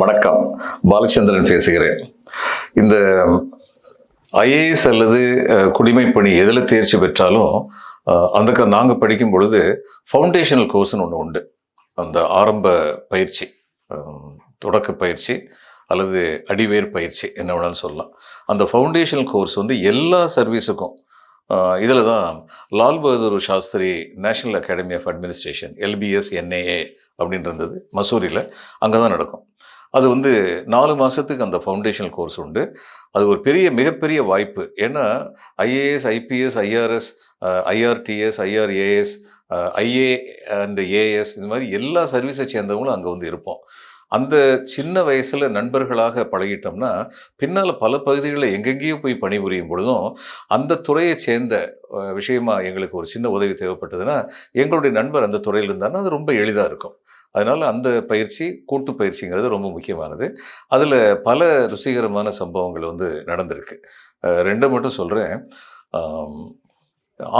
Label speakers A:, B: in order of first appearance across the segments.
A: வணக்கம். பாலச்சந்திரன் பேசுகிறேன். இந்த ஐஏஎஸ் அல்லது குடிமைப் பணி எதில் தேர்ச்சி பெற்றாலும் அதுக்கு நாங்கள் படிக்கும் பொழுது ஃபவுண்டேஷனல் கோர்ஸ்னு ஒன்று உண்டு. அந்த ஆரம்ப பயிற்சி, தொடக்க பயிற்சி அல்லது அடிவேர் பயிற்சி என்ன வேணாலும் சொல்லலாம். அந்த ஃபவுண்டேஷனல் கோர்ஸ் வந்து எல்லா சர்வீஸுக்கும் இதில் தான் Lal Bahadur Shastri national academy of administration LBSNAA அப்படின்னு இருந்தது மசூரியில். அங்கே தான் நடக்கும். அது வந்து 4 மாதத்துக்கு அந்த ஃபவுண்டேஷனல் கோர்ஸ் உண்டு. அது ஒரு மிகப்பெரிய வாய்ப்பு. ஏன்னா IAS, IPS, IRS, IRTS, IRAS, IA and AS இந்த மாதிரி எல்லா சர்வீஸை சேர்ந்தவங்களும் அங்கே வந்து இருப்போம். அந்த சின்ன வயசில் நண்பர்களாக பழகிட்டோம்னா பின்னால் பல பகுதிகளில் எங்கெங்கேயோ போய் பணிபுரியும் பொழுதும் அந்த துறையை சேர்ந்த விஷயமா எங்களுக்கு ஒரு சின்ன உதவி தேவைப்பட்டதுன்னா எங்களுடைய நண்பர் அந்த துறையில் இருந்தாருன்னா அது ரொம்ப எளிதாக இருக்கும். அதனால் அந்த பயிற்சி, கூட்டு பயிற்சிங்கிறது ரொம்ப முக்கியமானது. அதில் பல ருசிகரமான சம்பவங்கள் வந்து நடந்திருக்கு. 2 மட்டும் சொல்கிறேன்.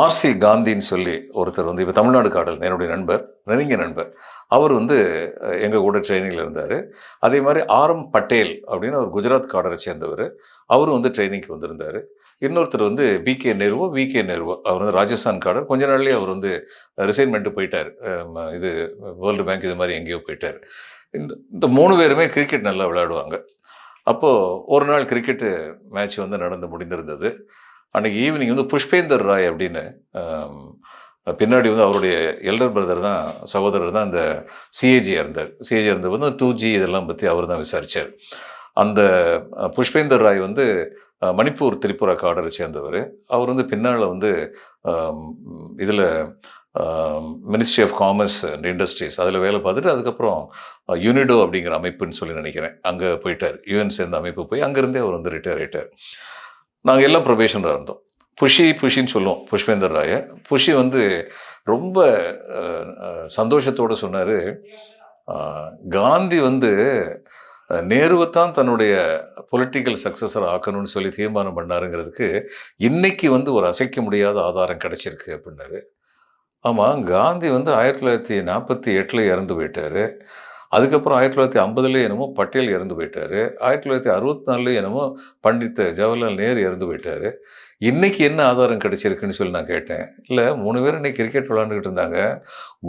A: ஆர்சி காந்தின்னு சொல்லி ஒருத்தர் வந்து இப்போ தமிழ்நாடு காடல் என்னுடைய நண்பர், நெருங்கிய நண்பர். அவர் வந்து எங்கள் கூட ட்ரைனிங்கில் இருந்தார். அதே மாதிரி ஆர்எம் பட்டேல் அப்படின்னு அவர் குஜராத் காடரை சேர்ந்தவர். அவரும் வந்து ட்ரைனிங்க்கு வந்திருந்தார். இன்னொருத்தர் வந்து விகே நேருவோ அவர் வந்து ராஜஸ்தான் காடர். கொஞ்ச நாள்லேயே அவர் வந்து ரிசைன்மெண்ட்டு போயிட்டார். இது வேர்ல்டு பேங்க் இது மாதிரி எங்கேயோ போயிட்டார். இந்த 3 பேருமே கிரிக்கெட் நல்லா விளையாடுவாங்க. அப்போது ஒரு நாள் கிரிக்கெட்டு மேட்ச் வந்து நடந்து முடிந்திருந்தது. அன்றைக்கி ஈவினிங் வந்து புஷ்பேந்தர் ராய் அப்படின்னு பின்னாடி வந்து அவருடைய எல்டர் பிரதர் தான், சகோதரர் தான் அந்த சிஏஜியாக இருந்தார். சிஏஜியாக இருந்தது வந்து 2G இதெல்லாம் பற்றி அவர் தான் விசாரித்தார். அந்த புஷ்பேந்தர் ராய் வந்து மணிப்பூர் திரிபுரா காடரை சேர்ந்தவர். அவர் வந்து பின்னால் வந்து இதில் ministry of commerce and industries அதில் வேலை பார்த்துட்டு அதுக்கப்புறம் யூனிடோ அப்படிங்கிற அமைப்புன்னு சொல்லி நினைக்கிறேன் அங்கே போயிட்டார். யூஎன் சேர்ந்த அமைப்பு போய் அங்கேருந்தே அவர் வந்து ரிட்டையர் ஆகிட்டார். நாங்கள் எல்லாம் ப்ரொபேஷனராக இருந்தோம். புஷின்னு சொல்லுவோம் புஷ்பேந்தர் ராயை. புஷி வந்து ரொம்ப சந்தோஷத்தோடு சொன்னார், காந்தி வந்து நேருவைத்தான் தன்னுடைய பொலிட்டிக்கல் சக்ஸஸர் ஆக்கணும்னு சொல்லி தீர்மானம் பண்ணாருங்கிறதுக்கு இன்னைக்கு வந்து ஒரு அசைக்க முடியாத ஆதாரம் கிடைச்சிருக்கு அப்படின்னாரு. ஆமாம், காந்தி வந்து 1948 இறந்து போயிட்டார். அதுக்கப்புறம் 1950 என்னமோ பட்டேல் இறந்து போயிட்டார். 1964 என்னமோ பண்டித் ஜவஹர்லால் நேரு இறந்து போயிட்டார். இன்றைக்கி என்ன ஆதாரம் கிடைச்சிருக்குன்னு சொல்லி நான் கேட்டேன். இல்லை, 3 பேர் இன்றைக்கி கிரிக்கெட் விளாண்டுக்கிட்டு இருந்தாங்க.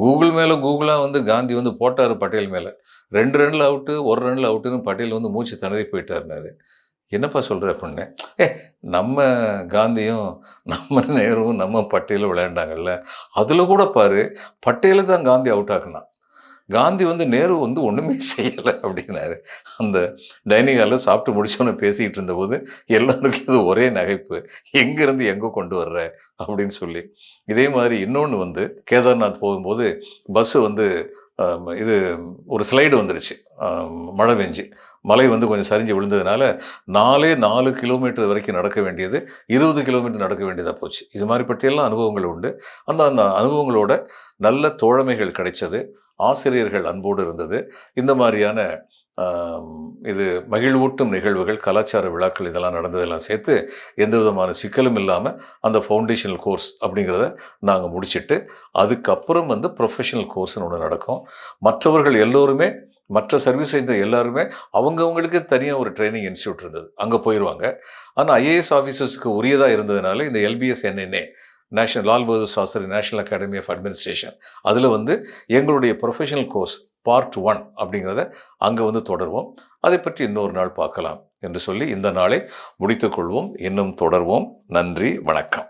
A: கூகுள் மேலே கூகுளாக வந்து காந்தி வந்து போட்டார் பட்டேல் மேலே. 2 ரன்னில் அவுட்டு, 1 ரன்னில் அவுட்டுன்னு பட்டேல் வந்து மூச்சு திணறி போயிட்டாருனாரு. என்னப்பா சொல்கிற அப்படின்னேன். நம்ம காந்தியும் நம்ம நேருவும் நம்ம பட்டேலும் விளையாண்டாங்கல்ல, அதில் கூட பாரு பட்டேலை தான் காந்தி அவுட் ஆக்குனான். காந்தி வந்து நேரு வந்து ஒன்றுமே செய்யலை அப்படின்னாரு. அந்த டைனிங் ஹாலில் சாப்பிட்டு முடிச்சோன்னு பேசிக்கிட்டு இருந்தபோது எல்லாருக்கும் இது ஒரே நகைப்பு, எங்கேருந்து எங்கே கொண்டு வர்ற அப்படின்னு சொல்லி. இதே மாதிரி இன்னொன்று வந்து கேதார்நாத் போகும்போது பஸ்ஸு வந்து இது ஒரு ஸ்லைடு வந்துருச்சு. மழை பெஞ்சு மலை வந்து கொஞ்சம் சரிஞ்சு விழுந்ததுனால 4 கிலோமீட்டர் வரைக்கும் நடக்க வேண்டியது 20 கிலோமீட்டர் நடக்க வேண்டியதாக போச்சு. இது மாதிரி பற்றியெல்லாம் அனுபவங்கள் உண்டு. அந்த அனுபவங்களோட நல்ல தோழமைகள் கிடைச்சது. ஆசிரியர்கள் அன்போடு இருந்தது. இந்த மாதிரியான இது மகிழ்வூட்டும் நிகழ்வுகள், கலாச்சார விழாக்கள் இதெல்லாம் நடந்ததெல்லாம் சேர்த்து எந்த விதமான சிக்கலும் இல்லாமல் அந்த ஃபவுண்டேஷனல் கோர்ஸ் அப்படிங்கிறத நாங்கள் முடிச்சுட்டு அதுக்கப்புறம் வந்து ப்ரொஃபஷனல் கோர்ஸ்னு ஒன்று நடக்கும். மற்றவர்கள் எல்லோருமே, மற்ற சர்வீஸ் செய்த எல்லாருமே அவங்கவுங்களுக்கு தனியாக ஒரு ட்ரைனிங் இன்ஸ்டியூட் இருந்தது, அங்கே போயிடுவாங்க. ஆனால் ஐஏஎஸ் ஆஃபீஸர்ஸ்க்கு உரியதாக இருந்ததுனால இந்த LBS NNA national Lal Bahadur Shastri national academy of administration அதில் வந்து எங்களுடைய ப்ரொஃபஷனல் கோர்ஸ் பார்ட் 1 அப்படிங்கிறத அங்கே வந்து தொடர்வோம். அதை பற்றி இன்னொரு நாள் பார்க்கலாம் என்று சொல்லி இந்த நாளை முடித்துக்கொள்வோம். இன்னும் தொடர்வோம். நன்றி, வணக்கம்.